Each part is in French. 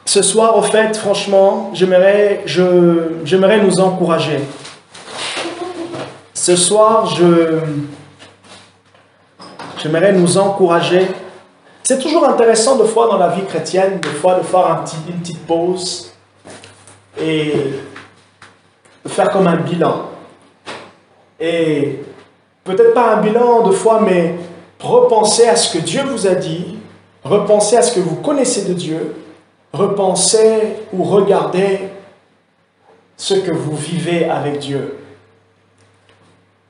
Ce soir, au fait, franchement, j'aimerais nous encourager. Ce soir, j'aimerais nous encourager. C'est toujours intéressant, des fois, dans la vie chrétienne, des fois, de faire une petite pause et de faire comme un bilan. Et peut-être pas un bilan, de fois, mais repenser à ce que Dieu vous a dit, repenser à ce que vous connaissez de Dieu, repensez ou regardez ce que vous vivez avec Dieu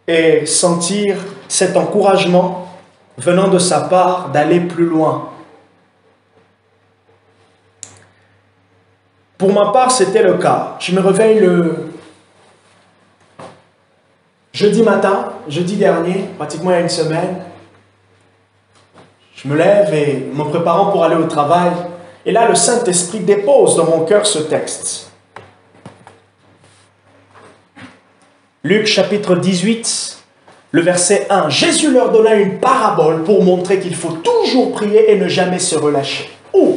et sentir cet encouragement venant de sa part d'aller plus loin. Pour ma part, c'était le cas. Je me réveille le jeudi matin, jeudi dernier, pratiquement il y a une semaine. Je me lève et me préparant pour aller au travail. Et là, le Saint-Esprit dépose dans mon cœur ce texte. Luc chapitre 18, le verset 1. Jésus leur donna une parabole pour montrer qu'il faut toujours prier et ne jamais se relâcher. Oh!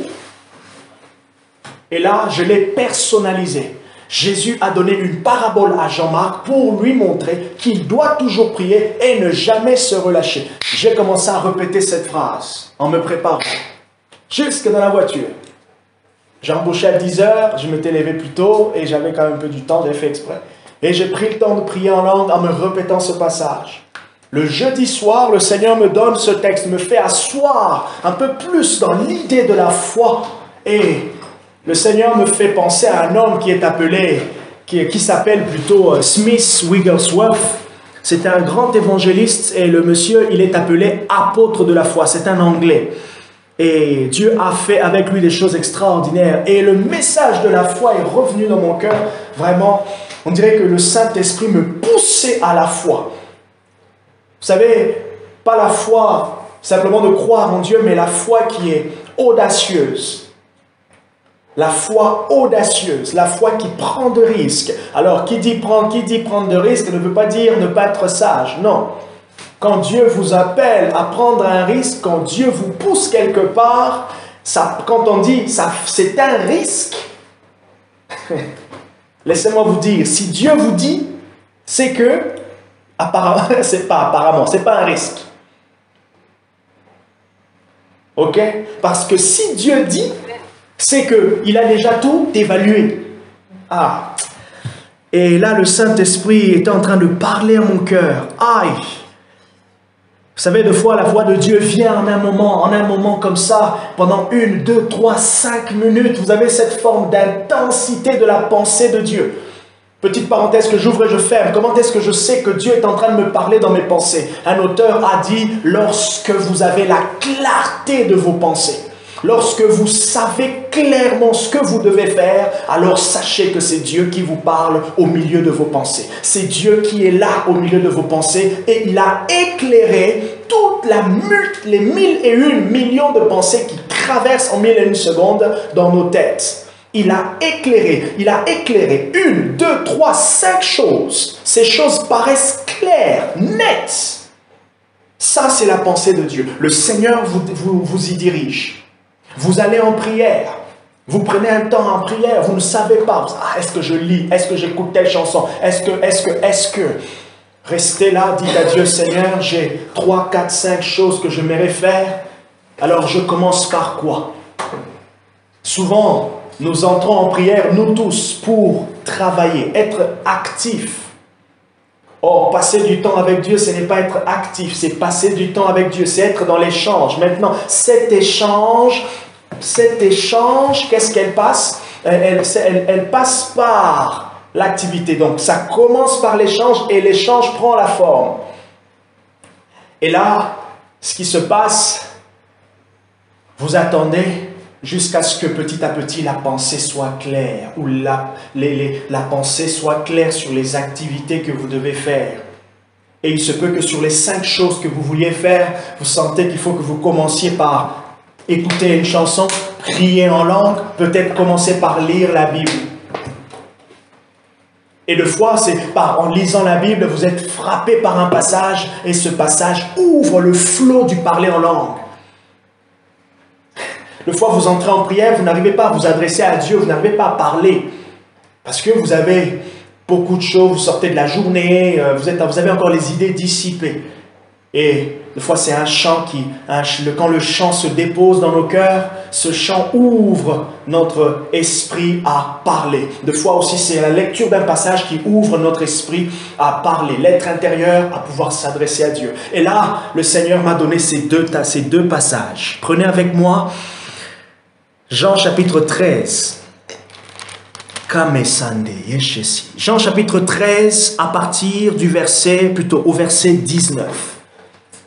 Et là, je l'ai personnalisé. Jésus a donné une parabole à Jean-Marc pour lui montrer qu'il doit toujours prier et ne jamais se relâcher. J'ai commencé à répéter cette phrase en me préparant. Jusque dans la voiture. J'ai embauché à 10 heures, je m'étais levé plus tôt et j'avais quand même un peu du temps, j'ai fait exprès. Et j'ai pris le temps de prier en langue en me répétant ce passage. Le jeudi soir, le Seigneur me donne ce texte, me fait asseoir un peu plus dans l'idée de la foi. Et le Seigneur me fait penser à un homme qui est appelé, qui s'appelle plutôt Smith Wigglesworth. C'est un grand évangéliste et le monsieur, il est appelé apôtre de la foi. C'est un Anglais. Et Dieu a fait avec lui des choses extraordinaires. Et le message de la foi est revenu dans mon cœur. Vraiment, on dirait que le Saint-Esprit me poussait à la foi. Vous savez, pas la foi simplement de croire en Dieu, mais la foi qui est audacieuse. La foi audacieuse, la foi qui prend de risques. Alors, qui dit prendre de risques ne veut pas dire ne pas être sage, non. Quand Dieu vous appelle à prendre un risque, quand Dieu vous pousse quelque part, quand on dit ça, c'est un risque. Laissez-moi vous dire, si Dieu vous dit, c'est que, apparemment, c'est pas un risque. Ok? Parce que si Dieu dit, c'est qu'il a déjà tout évalué. Ah! Et là, le Saint-Esprit était en train de parler à mon cœur. Aïe! Vous savez, des fois, la voix de Dieu vient en un moment comme ça, pendant 1, 2, 3, 5 minutes. Vous avez cette forme d'intensité de la pensée de Dieu. Petite parenthèse que j'ouvre et je ferme. Comment est-ce que je sais que Dieu est en train de me parler dans mes pensées? Un auteur a dit, lorsque vous avez la clarté de vos pensées. Lorsque vous savez clairement ce que vous devez faire, alors sachez que c'est Dieu qui vous parle au milieu de vos pensées. C'est Dieu qui est là au milieu de vos pensées et il a éclairé toutes les 1001 millions de pensées qui traversent en 1001 secondes dans nos têtes. Il a éclairé 1, 2, 3, 5 choses. Ces choses paraissent claires, nettes. Ça, c'est la pensée de Dieu. Le Seigneur vous y dirige. Vous allez en prière, vous prenez un temps en prière, vous ne savez pas, est-ce que je lis, est-ce que j'écoute telle chanson, est-ce que, restez là, dites à Dieu, Seigneur, j'ai 3, 4, 5 choses que j'aimerais faire, alors je commence par quoi? Souvent, nous entrons en prière, nous tous, pour travailler, être actifs. Or, passer du temps avec Dieu, ce n'est pas être actif, c'est passer du temps avec Dieu, c'est être dans l'échange. Maintenant, cet échange, qu'est-ce qu'elle passe? Elle passe par l'activité. Donc, ça commence par l'échange et l'échange prend la forme. Et là, ce qui se passe, vous attendez jusqu'à ce que petit à petit la pensée soit claire, ou la pensée soit claire sur les activités que vous devez faire. Et il se peut que sur les 5 choses que vous vouliez faire, vous sentez qu'il faut que vous commenciez par écouter une chanson, prier en langue, peut-être commencer par lire la Bible. Et de fois, c'est en lisant la Bible, vous êtes frappé par un passage, et ce passage ouvre le flot du parler en langue. Des fois, vous entrez en prière, vous n'arrivez pas à vous adresser à Dieu, vous n'arrivez pas à parler. Parce que vous avez beaucoup de choses, vous sortez de la journée, vous avez encore les idées dissipées. Et des fois, c'est un chant quand le chant se dépose dans nos cœurs, ce chant ouvre notre esprit à parler. Des fois aussi, c'est la lecture d'un passage qui ouvre notre esprit à parler, l'être intérieur à pouvoir s'adresser à Dieu. Et là, le Seigneur m'a donné ces deux passages. Prenez avec moi Jean chapitre 13. Jean chapitre 13 à partir du au verset 19.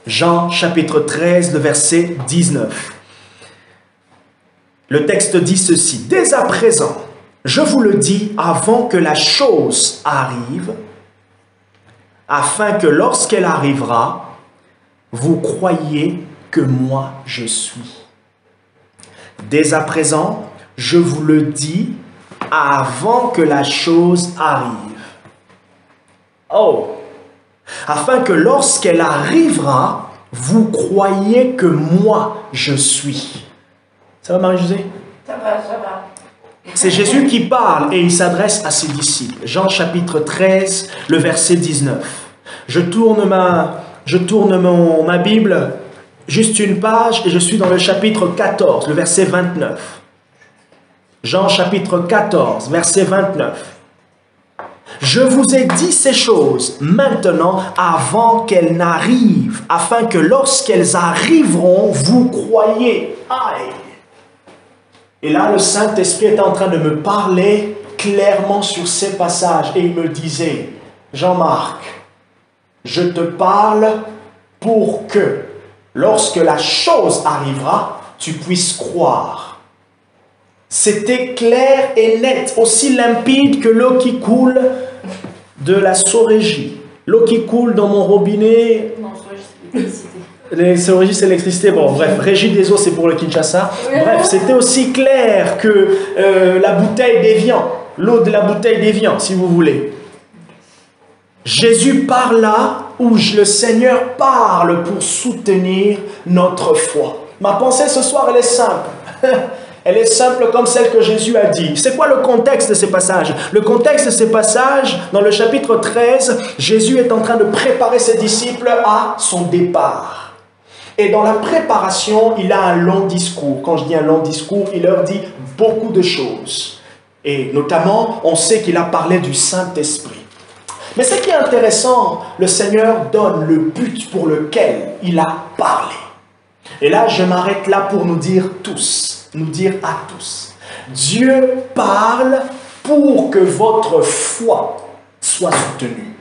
Jean chapitre 13, le verset 19. Le texte dit ceci. Dès à présent, je vous le dis avant que la chose arrive, afin que lorsqu'elle arrivera, vous croyiez que moi je suis. Dès à présent, je vous le dis avant que la chose arrive. Oh! Afin que lorsqu'elle arrivera, vous croyez que moi je suis. Ça va, Marie-Josée? Ça va. C'est Jésus qui parle et il s'adresse à ses disciples. Jean chapitre 13, le verset 19. Je tourne ma Bible juste une page et je suis dans le chapitre 14, le verset 29. Jean chapitre 14, verset 29. Je vous ai dit ces choses maintenant avant qu'elles n'arrivent, afin que lorsqu'elles arriveront, vous croyez. Aïe! Et là, le Saint-Esprit est en train de me parler clairement sur ces passages. Et il me disait, Jean-Marc, je te parle pour que, lorsque la chose arrivera, tu puisses croire. C'était clair et net, aussi limpide que l'eau qui coule de la Sorégie. L'eau qui coule dans mon robinet. Non, Sorégie, c'est l'électricité. Les Sorégie, c'est l'électricité. Bon, bref, Régie des eaux, c'est pour le Kinshasa. Bref, c'était aussi clair que la bouteille d'Évian. L'eau de la bouteille d'Évian, si vous voulez. Jésus parle là où le Seigneur parle pour soutenir notre foi. Ma pensée ce soir, elle est simple. Elle est simple comme celle que Jésus a dit. C'est quoi le contexte de ces passages? Le contexte de ces passages, dans le chapitre 13, Jésus est en train de préparer ses disciples à son départ. Et dans la préparation, il a un long discours. Quand je dis un long discours, il leur dit beaucoup de choses. Et notamment, on sait qu'il a parlé du Saint-Esprit. Mais ce qui est intéressant, le Seigneur donne le but pour lequel il a parlé. Et là, je m'arrête là pour nous dire à tous, Dieu parle pour que votre foi soit soutenue.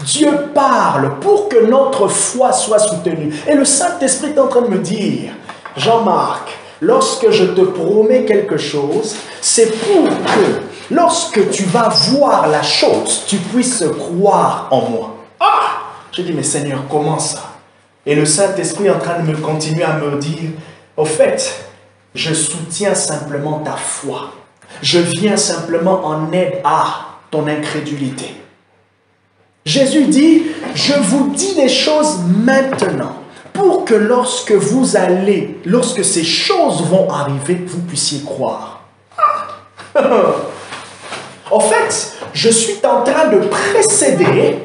Dieu parle pour que notre foi soit soutenue. Et le Saint-Esprit est en train de me dire, Jean-Marc, lorsque je te promets quelque chose, c'est pour que lorsque tu vas voir la chose, tu puisses croire en moi. Ah! Je dis, mais Seigneur, comment ça? Et le Saint-Esprit est en train de me continuer à me dire, au fait, je soutiens simplement ta foi. Je viens simplement en aide à ton incrédulité. Jésus dit, je vous dis des choses maintenant, pour que lorsque ces choses vont arriver, vous puissiez croire. En fait, je suis en train de précéder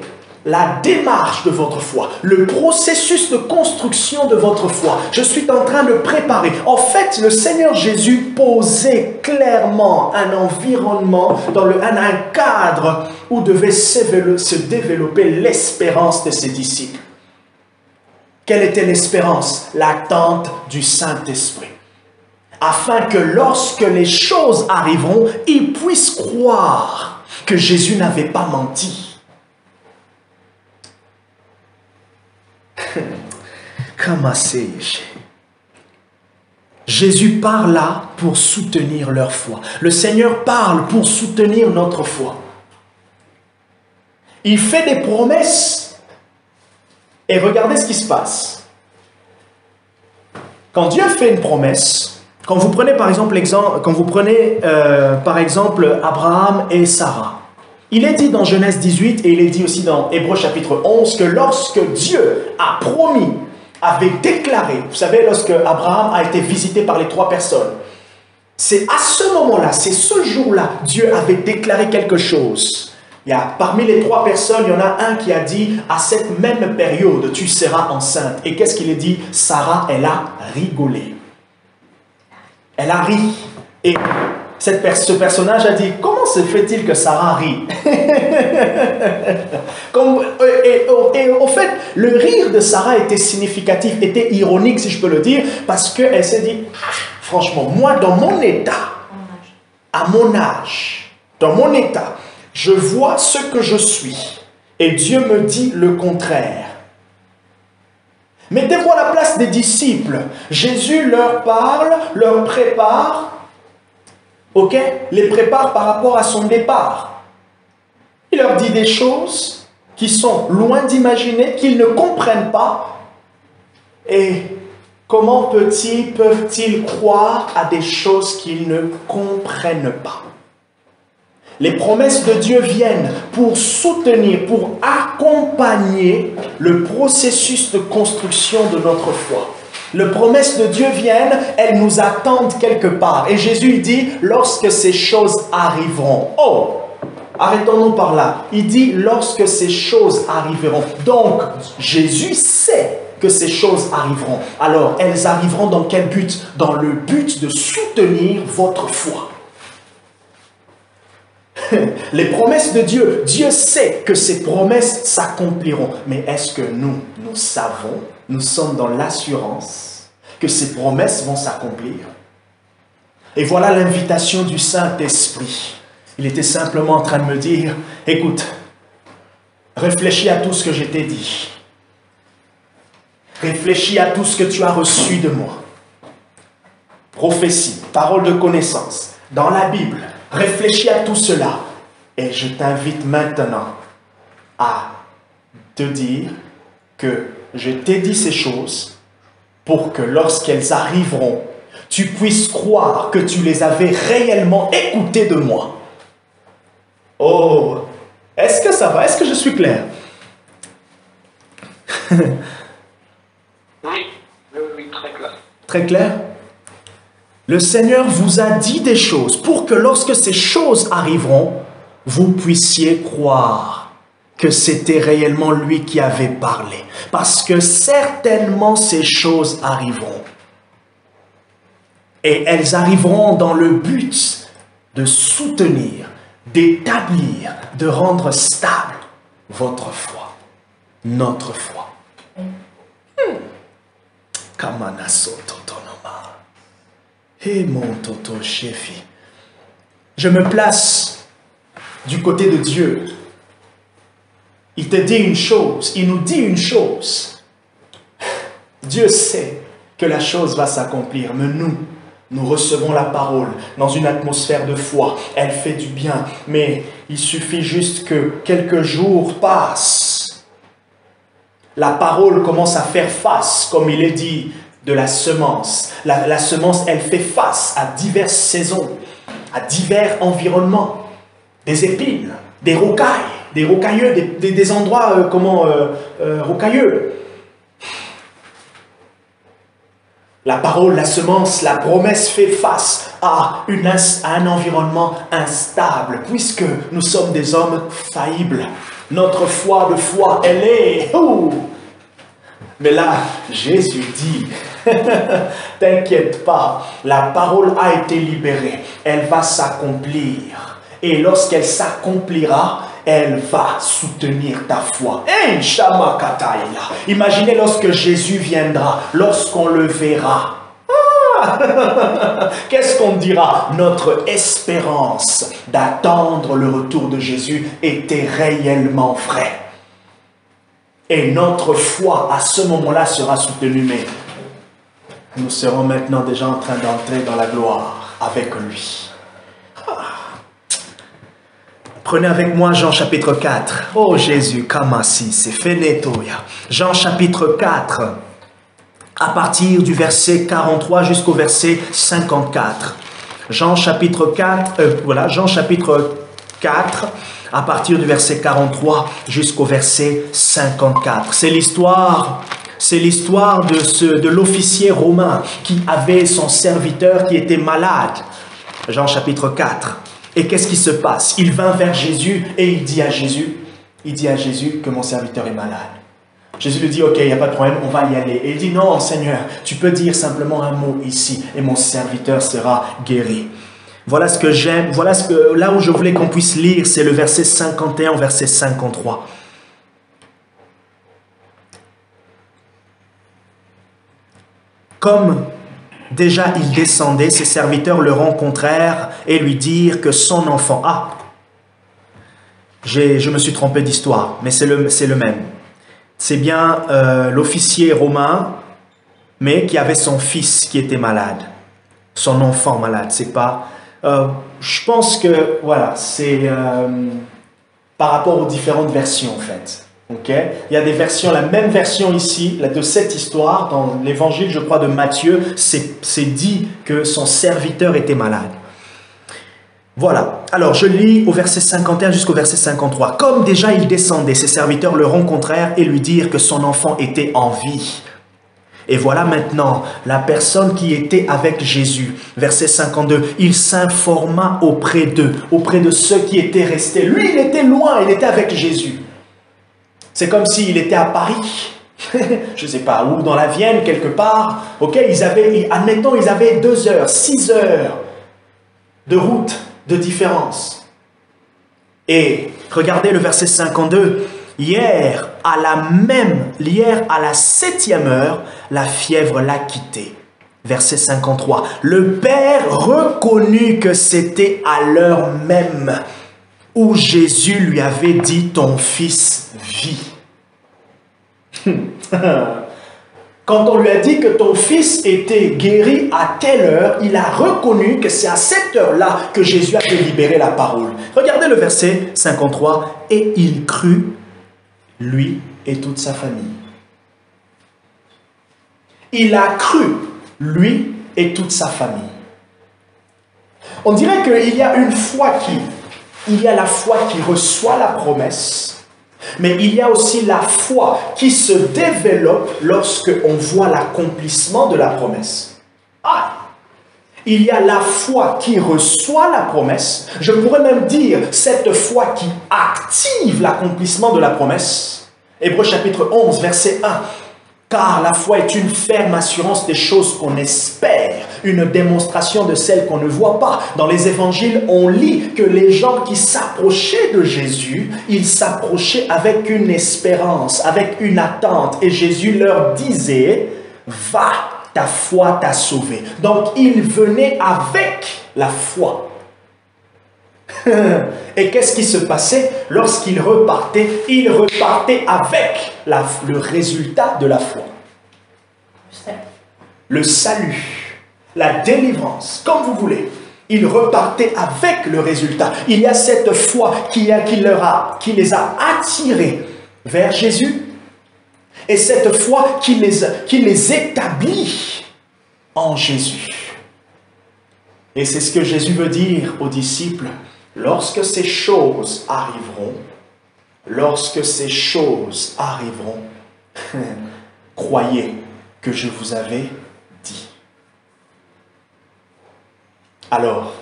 la démarche de votre foi, le processus de construction de votre foi. Je suis en train de préparer. En fait, le Seigneur Jésus posait clairement un environnement, un cadre où devait se développer l'espérance de ses disciples. Quelle était l'espérance? L'attente du Saint-Esprit. Afin que lorsque les choses arriveront, ils puissent croire que Jésus n'avait pas menti. Jésus parle là pour soutenir leur foi. Le Seigneur parle pour soutenir notre foi. Il fait des promesses et regardez ce qui se passe. Quand Dieu fait une promesse, quand vous prenez par exemple Abraham et Sarah, il est dit dans Genèse 18 et il est dit aussi dans Hébreux chapitre 11 que lorsque Dieu a promis, avait déclaré, vous savez, lorsque Abraham a été visité par les 3 personnes, C'est à ce moment-là, c'est ce jour-là, Dieu avait déclaré quelque chose. Parmi les 3 personnes, il y en a un qui a dit, à cette même période, tu seras enceinte. Et qu'est-ce qu'il a dit? Sarah, elle a rigolé. Elle a ri. Et ce personnage a dit, comment se fait-il que Sarah rit? Et au fait, le rire de Sarah était significatif, était ironique, si je peux le dire, parce qu'elle s'est dit, franchement, moi, dans mon état, à mon âge, dans mon état, je vois ce que je suis, et Dieu me dit le contraire. Mettez-vous à la place des disciples. Jésus leur parle, leur prépare, ok? Les prépare par rapport à son départ. Il leur dit des choses qui sont loin d'imaginer, qu'ils ne comprennent pas. Et comment peuvent-ils croire à des choses qu'ils ne comprennent pas? Les promesses de Dieu viennent pour soutenir, pour accompagner le processus de construction de notre foi. Les promesses de Dieu viennent, elles nous attendent quelque part. Et Jésus dit, lorsque ces choses arriveront. Oh, arrêtons-nous par là. Il dit, lorsque ces choses arriveront. Donc, Jésus sait que ces choses arriveront. Alors, elles arriveront dans quel but? Dans le but de soutenir votre foi. Les promesses de Dieu, Dieu sait que ces promesses s'accompliront. Mais est-ce que nous savons, nous sommes dans l'assurance que ces promesses vont s'accomplir? Et voilà l'invitation du Saint-Esprit. Il était simplement en train de me dire, écoute, réfléchis à tout ce que je t'ai dit. Réfléchis à tout ce que tu as reçu de moi. Prophétie, parole de connaissance, dans la Bible. Réfléchis à tout cela et je t'invite maintenant à te dire que je t'ai dit ces choses pour que lorsqu'elles arriveront, tu puisses croire que tu les avais réellement écoutées de moi. Oh, est-ce que ça va? Est-ce que je suis clair? Oui, très clair. Très clair? Le Seigneur vous a dit des choses pour que lorsque ces choses arriveront, vous puissiez croire que c'était réellement lui qui avait parlé. Parce que certainement ces choses arriveront. Et elles arriveront dans le but de soutenir, d'établir, de rendre stable votre foi, notre foi. Et mon toto chefi. Je me place du côté de Dieu. Il te dit une chose, il nous dit une chose. Dieu sait que la chose va s'accomplir, mais nous recevons la parole dans une atmosphère de foi. Elle fait du bien, mais il suffit juste que quelques jours passent. La parole commence à faire face, comme il est dit, de la semence. La semence, elle fait face à diverses saisons, à divers environnements, des épines, des rocailles, des rocailleux, des endroits rocailleux. La parole, la semence, la promesse fait face à un environnement instable, puisque nous sommes des hommes faillibles. Notre foi de foi, elle est... Mais là, Jésus dit, t'inquiète pas, la parole a été libérée, elle va s'accomplir. Et lorsqu'elle s'accomplira, elle va soutenir ta foi. Hey, Shama Kataïla. Imaginez lorsque Jésus viendra, lorsqu'on le verra. Qu'est-ce qu'on dira? Notre espérance d'attendre le retour de Jésus était réellement vraie. Et notre foi, à ce moment-là, sera soutenue. Mais nous serons maintenant déjà en train d'entrer dans la gloire avec lui. Prenez avec moi Jean chapitre 4. Oh Jésus, Kamasi, c'est Fenetoya. Jean chapitre 4, à partir du verset 43 jusqu'au verset 54. Jean chapitre 4, Jean chapitre 4, à partir du verset 43 jusqu'au verset 54. C'est l'histoire de l'officier romain qui avait son serviteur qui était malade. Jean chapitre 4. Et qu'est-ce qui se passe? Il vint vers Jésus et il dit à Jésus que mon serviteur est malade. Jésus lui dit, ok, il n'y a pas de problème, on va y aller. Et il dit, non, Seigneur, tu peux dire simplement un mot ici et mon serviteur sera guéri. Voilà ce que j'aime, là où je voulais qu'on puisse lire, c'est le verset 51 au verset 53. Comme déjà il descendait, ses serviteurs le rencontrèrent et lui dirent que son enfant... Ah, je me suis trompé d'histoire, mais c'est le même. C'est bien l'officier romain, mais qui avait son fils qui était malade. Son enfant malade, c'est pas... je pense que, voilà, c'est par rapport aux différentes versions, en fait. Okay? Il y a des versions, la même version ici, de cette histoire, dans l'évangile, je crois, de Matthieu, c'est dit que son serviteur était malade. Voilà, alors je lis au verset 51 jusqu'au verset 53. Comme déjà il descendait, ses serviteurs le rencontrèrent et lui dirent que son enfant était en vie. Et voilà maintenant la personne qui était avec Jésus. Verset 52, il s'informa auprès d'eux, auprès de ceux qui étaient restés. Lui, il était loin, il était avec Jésus. C'est comme s'il était à Paris, je ne sais pas, ou dans la Vienne quelque part. Ok, admettons, ils avaient 2 heures, 6 heures de route de différence. Et regardez le verset 52. Hier à la 7e heure, la fièvre l'a quitté. Verset 53. Le père reconnut que c'était à l'heure même où Jésus lui avait dit, ton fils vit. Quand on lui a dit que ton fils était guéri à telle heure, il a reconnu que c'est à cette heure-là que Jésus a délibéré la parole. Regardez le verset 53. Et il crut, lui et toute sa famille. Il a cru, lui et toute sa famille. On dirait qu'il y a une foi il y a la foi qui reçoit la promesse, mais il y a aussi la foi qui se développe lorsque on voit l'accomplissement de la promesse. Il y a la foi qui reçoit la promesse. Je pourrais même dire cette foi qui active l'accomplissement de la promesse. Hébreux chapitre 11, verset 1. Car la foi est une ferme assurance des choses qu'on espère, une démonstration de celles qu'on ne voit pas. Dans les évangiles, on lit que les gens qui s'approchaient de Jésus, ils s'approchaient avec une espérance, avec une attente. Et Jésus leur disait, va, ta foi t'a sauvé. Donc, ils venaient avec la foi. Et qu'est-ce qui se passait lorsqu'il repartait? Il repartait avec le résultat de la foi. Le salut, la délivrance, comme vous voulez. Il repartait avec le résultat. Il y a cette foi qui les a attirés vers Jésus. Et cette foi qui les établit en Jésus. Et c'est ce que Jésus veut dire aux disciples. Lorsque ces choses arriveront, croyez que je vous avais dit. Alors,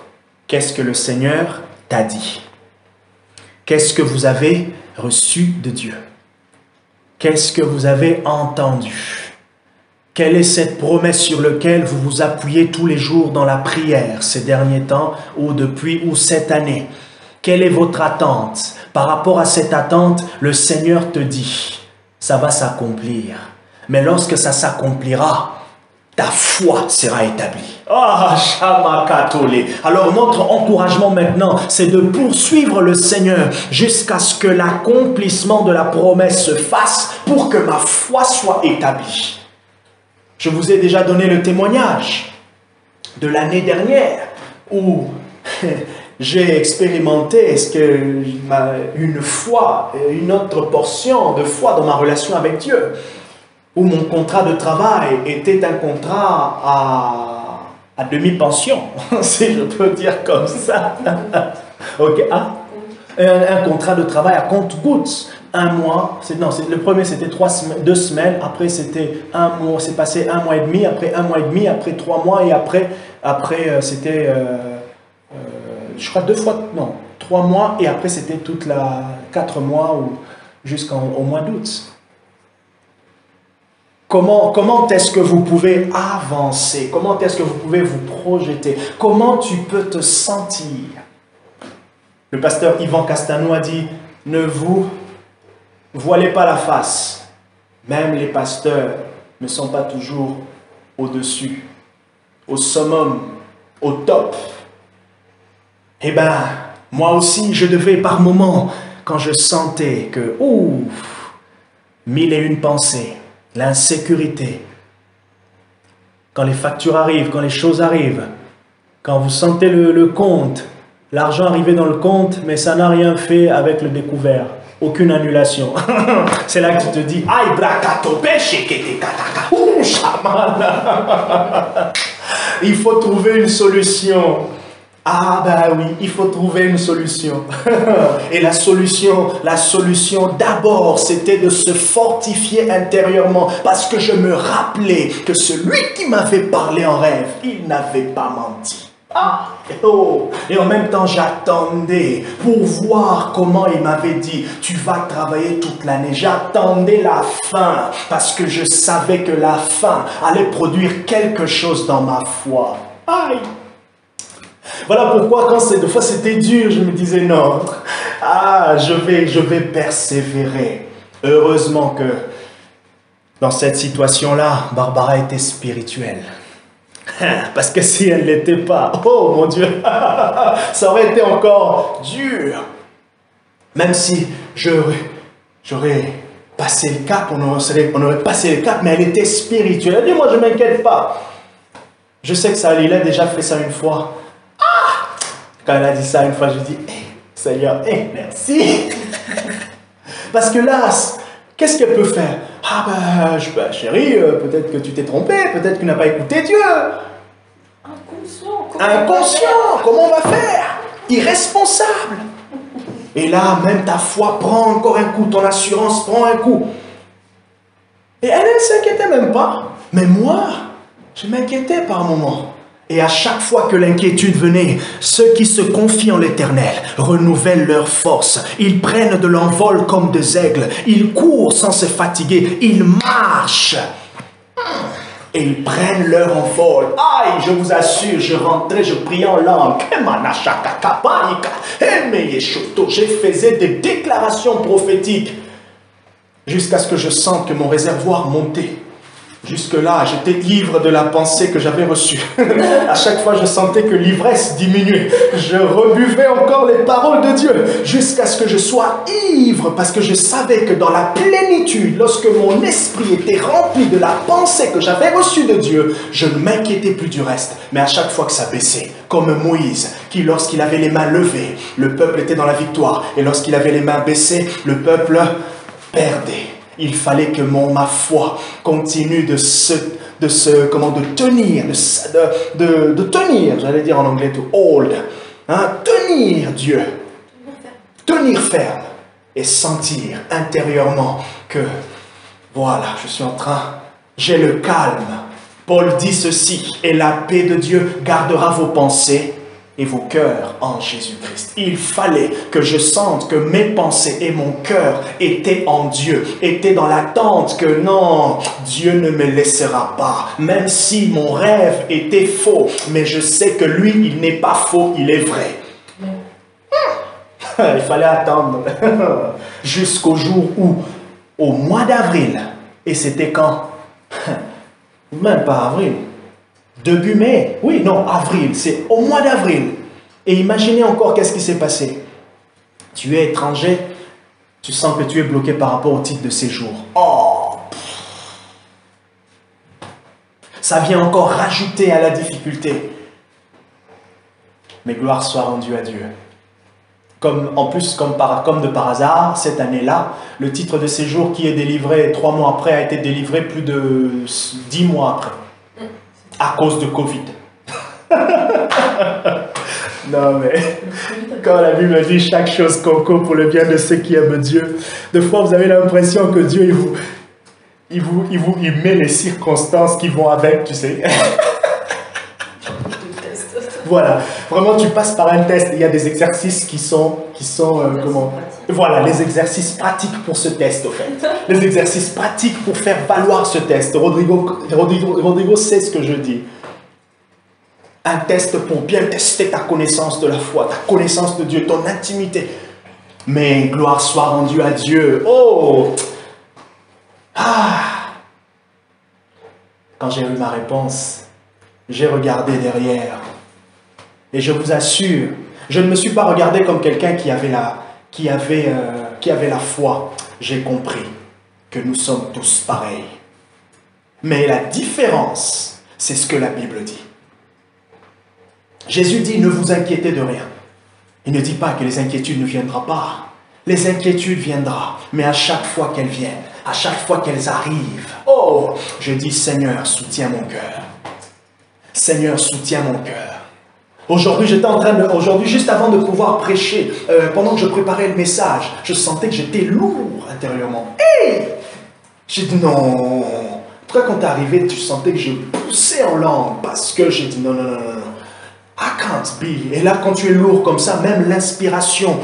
qu'est-ce que le Seigneur t'a dit? Qu'est-ce que vous avez reçu de Dieu? Qu'est-ce que vous avez entendu? Quelle est cette promesse sur laquelle vous vous appuyez tous les jours dans la prière ces derniers temps ou cette année? Quelle est votre attente? Par rapport à cette attente, le Seigneur te dit, ça va s'accomplir. Mais lorsque ça s'accomplira, ta foi sera établie. Alors notre encouragement maintenant, c'est de poursuivre le Seigneur jusqu'à ce que l'accomplissement de la promesse se fasse pour que ma foi soit établie. Je vous ai déjà donné le témoignage de l'année dernière où j'ai expérimenté une autre portion de foi dans ma relation avec Dieu, où mon contrat de travail était un contrat à demi-pension, si je peux dire comme ça. Ok, un contrat de travail à compte-gouttes. Un mois, le premier c'était 2 semaines, après c'était 1 mois, c'est passé 1 mois et demi, après 1 mois et demi, après 3 mois et après c'était je crois 2 fois, non, 3 mois, et après c'était toute la 4 mois ou jusqu'au mois d'août. Comment est-ce que vous pouvez avancer? Comment est-ce que vous pouvez vous projeter? Comment tu peux te sentir? Le pasteur Yvan Castano a dit, ne vous voilez pas la face. Même les pasteurs ne sont pas toujours au-dessus, au summum, au top. Eh bien, moi aussi, je devais par moments, quand je sentais que, ouf, 1001 pensées, l'insécurité, quand les factures arrivent, quand les choses arrivent, quand vous sentez le compte, l'argent arriver dans le compte, mais ça n'a rien fait avec le découvert. Aucune annulation. C'est là que tu te dis, aïe, brakato, il faut trouver une solution. Ah ben oui, il faut trouver une solution. Et la solution d'abord, c'était de se fortifier intérieurement. Parce que je me rappelais que celui qui m'avait parlé en rêve, il n'avait pas menti. Ah, oh. Et en même temps, j'attendais pour voir comment il m'avait dit, tu vas travailler toute l'année. J'attendais la fin parce que je savais que la fin allait produire quelque chose dans ma foi. Aïe! Voilà pourquoi quand des fois c'était dur, je me disais non, je vais persévérer. Heureusement que dans cette situation-là, Barbara était spirituelle. Parce que si elle ne l'était pas, oh mon Dieu, ça aurait été encore dur. Même si j'aurais passé le cap, on aurait passé le cap, mais elle était spirituelle. Elle dit, moi je ne m'inquiète pas. Je sais que ça, il a déjà fait ça une fois. Quand elle a dit ça une fois, je dis, Seigneur, merci. Parce que là, qu'est-ce qu'elle peut faire? Chérie, peut-être que tu t'es trompé, peut-être que tu n'as pas écouté Dieu. Inconscient, comment on va faire? Irresponsable. Et là, même ta foi prend encore un coup, ton assurance prend un coup. Et elle ne s'inquiétait même pas. Mais moi, je m'inquiétais par moments. Et à chaque fois que l'inquiétude venait, ceux qui se confient en l'Éternel renouvellent leur force. Ils prennent de l'envol comme des aigles. Ils courent sans se fatiguer. Ils marchent. Et ils prennent leur envol. Aïe, je vous assure, je rentrais, je priais en langue. Je faisais des déclarations prophétiques. Jusqu'à ce que je sente que mon réservoir montait. Jusque-là, j'étais ivre de la pensée que j'avais reçue. À chaque fois, je sentais que l'ivresse diminuait. Je rebuvais encore les paroles de Dieu jusqu'à ce que je sois ivre parce que je savais que dans la plénitude, lorsque mon esprit était rempli de la pensée que j'avais reçue de Dieu, je ne m'inquiétais plus du reste. Mais à chaque fois que ça baissait, comme Moïse, qui lorsqu'il avait les mains levées, le peuple était dans la victoire. Et lorsqu'il avait les mains baissées, le peuple perdait. Il fallait que ma foi continue de tenir, j'allais dire en anglais to hold, tenir Dieu, tenir ferme et sentir intérieurement que voilà, j'ai le calme. Paul dit ceci, et la paix de Dieu gardera vos pensées et vos cœurs en Jésus-Christ. Il fallait que je sente que mes pensées et mon cœur étaient en Dieu, étaient dans l'attente que non, Dieu ne me laissera pas, même si mon rêve était faux, mais je sais que lui, il n'est pas faux, il est vrai. Il fallait attendre jusqu'au jour où, au mois d'avril, et c'était quand? Même pas avril. Début mai, oui, non, avril, c'est au mois d'avril. Et imaginez encore qu'est-ce qui s'est passé. Tu es étranger, tu sens que tu es bloqué par rapport au titre de séjour. Oh! Ça vient encore rajouter à la difficulté. Mais gloire soit rendue à Dieu. En plus, comme de par hasard, cette année-là, le titre de séjour qui est délivré 3 mois après a été délivré plus de 10 mois après. À cause de Covid. Non mais, quand la Bible dit chaque chose concourt pour le bien de ceux qui aiment Dieu, des fois vous avez l'impression que Dieu il met les circonstances qui vont avec, tu sais. Voilà, vraiment tu passes par un test. Il y a des exercices qui sont comment? Voilà, les exercices pratiques pour ce test, au fait. Les exercices pratiques pour faire valoir ce test. Rodrigo sait ce que je dis. Un test pour bien tester ta connaissance de la foi, ta connaissance de Dieu, ton intimité. Mais gloire soit rendue à Dieu. Oh! Quand j'ai eu ma réponse, j'ai regardé derrière. Et je vous assure, je ne me suis pas regardé comme quelqu'un qui avait la foi. J'ai compris que nous sommes tous pareils. Mais la différence, c'est ce que la Bible dit. Jésus dit, ne vous inquiétez de rien. Il ne dit pas que les inquiétudes ne viendront pas. Les inquiétudes viendront, mais à chaque fois qu'elles viennent, à chaque fois qu'elles arrivent, oh, je dis, Seigneur, soutiens mon cœur. Seigneur, soutiens mon cœur. Aujourd'hui, juste avant de pouvoir prêcher, pendant que je préparais le message, je sentais que j'étais lourd intérieurement. Hey! J'ai dit non. Pourquoi quand t'es arrivé, tu sentais que je poussais en langue? Parce que j'ai dit non. I can't be. Et là, quand tu es lourd comme ça, même l'inspiration,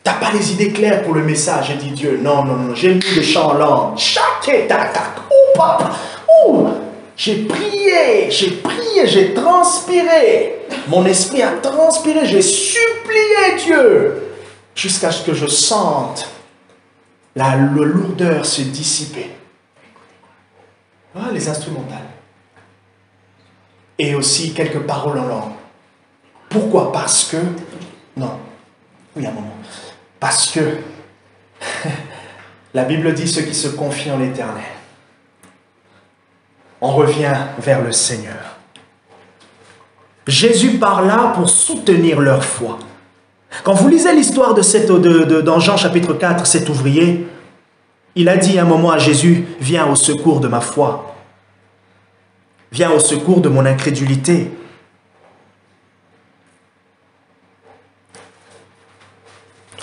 t'as pas les idées claires pour le message. J'ai dit Dieu, non. J'ai mis des chants en langue. J'ai prié, j'ai transpiré. Mon esprit a transpiré, j'ai supplié Dieu. Jusqu'à ce que je sente la lourdeur se dissiper. Les instrumentales. Et aussi quelques paroles en langue. Pourquoi? Parce que... Non. Oui, un moment. Parce que la Bible dit ceux qui se confient en l'Éternel. On revient vers le Seigneur. Jésus parla pour soutenir leur foi. Quand vous lisez l'histoire dans Jean chapitre 4, cet ouvrier, il a dit un moment à Jésus, « Viens au secours de ma foi. Viens au secours de mon incrédulité. »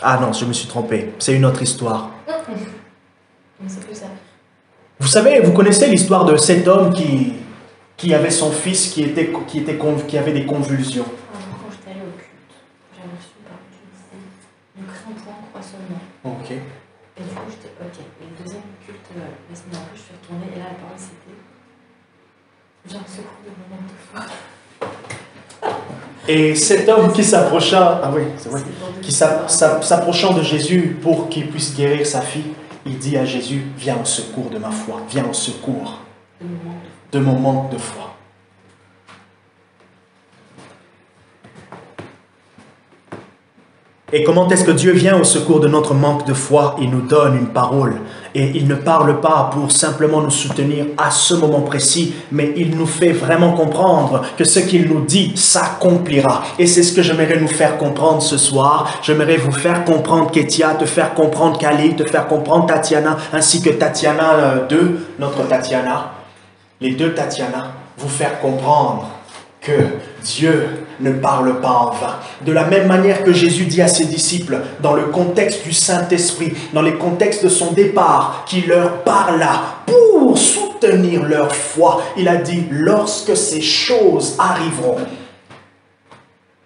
Ah non, je me suis trompé. C'est une autre histoire. Vous savez, vous connaissez l'histoire de cet homme qui avait son fils qui avait des convulsions. Quand j'étais allée au culte, j'avais reçu par Dieu, ne crains point, crois seulement. Ok. Et du coup, j'étais ok. Et le deuxième culte, la semaine après, je suis retournée et là, la parole c'était viens au secours de mon homme de foi. Et cet homme qui s'approcha, s'approchant de Jésus pour qu'il puisse guérir sa fille, il dit à Jésus, viens au secours de ma foi, viens au secours de mon manque de foi. Et comment est-ce que Dieu vient au secours de notre manque de foi? Il nous donne une parole. Et il ne parle pas pour simplement nous soutenir à ce moment précis, mais il nous fait vraiment comprendre que ce qu'il nous dit s'accomplira. Et c'est ce que j'aimerais nous faire comprendre ce soir. J'aimerais vous faire comprendre Ketia, te faire comprendre Kali, te faire comprendre Tatiana, ainsi que Tatiana 2, notre Tatiana. Les deux Tatiana, vous faire comprendre que Dieu ne parle pas en vain. De la même manière que Jésus dit à ses disciples, dans le contexte du Saint-Esprit, dans les contextes de son départ, qui leur parla pour soutenir leur foi, il a dit, lorsque ces choses arriveront,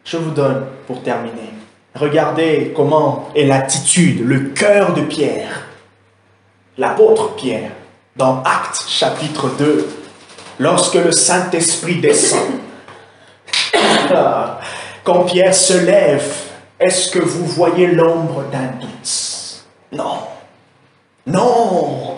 je vous donne pour terminer. Regardez comment est l'attitude, le cœur de Pierre, l'apôtre Pierre, dans Actes chapitre 2, lorsque le Saint-Esprit descend. Quand Pierre se lève, est-ce que vous voyez l'ombre d'un doute? Non. Non.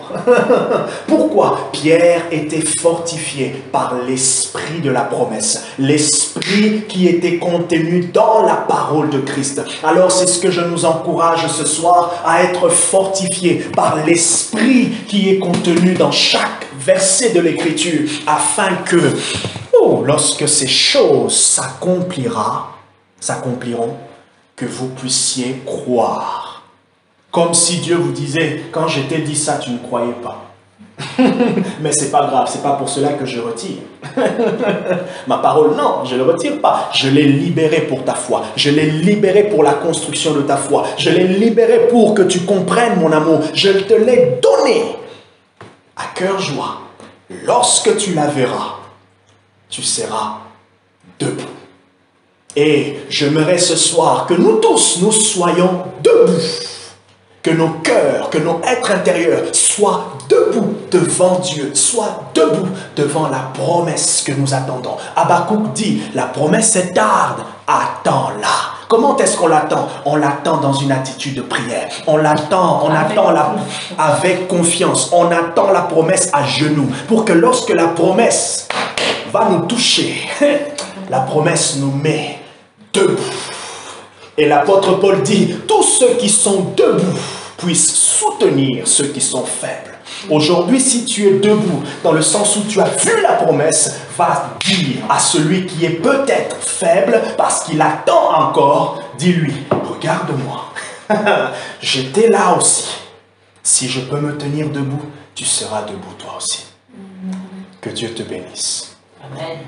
Pourquoi? Pierre était fortifié par l'esprit de la promesse, l'esprit qui était contenu dans la parole de Christ. Alors c'est ce que je nous encourage ce soir, à être fortifié par l'esprit qui est contenu dans chaque verset de l'Écriture, afin que lorsque ces choses s'accompliront, que vous puissiez croire. Comme si Dieu vous disait, quand je t'ai dit ça, tu ne croyais pas. Mais c'est pas grave, c'est pas pour cela que je retire. Ma parole, non, je ne le retire pas. Je l'ai libéré pour ta foi. Je l'ai libéré pour la construction de ta foi. Je l'ai libéré pour que tu comprennes mon amour. Je te l'ai donné à cœur joie. Lorsque tu la verras, tu seras debout. Et j'aimerais ce soir que nous tous, nous soyons debout. Que nos cœurs, que nos êtres intérieurs soient debout devant Dieu, soient debout devant la promesse que nous attendons. Habakkuk dit, la promesse est tarde, attends-la. Comment est-ce qu'on l'attend? On l'attend dans une attitude de prière. On attend avec confiance. On attend la promesse à genoux. Pour que lorsque la promesse va nous toucher, la promesse nous met debout. Et l'apôtre Paul dit, tous ceux qui sont debout puissent soutenir ceux qui sont faibles. Aujourd'hui, si tu es debout, dans le sens où tu as vu la promesse, va dire à celui qui est peut-être faible, parce qu'il attend encore, dis-lui, regarde-moi, j'étais là aussi. Si je peux me tenir debout, tu seras debout toi aussi. Que Dieu te bénisse. Amen.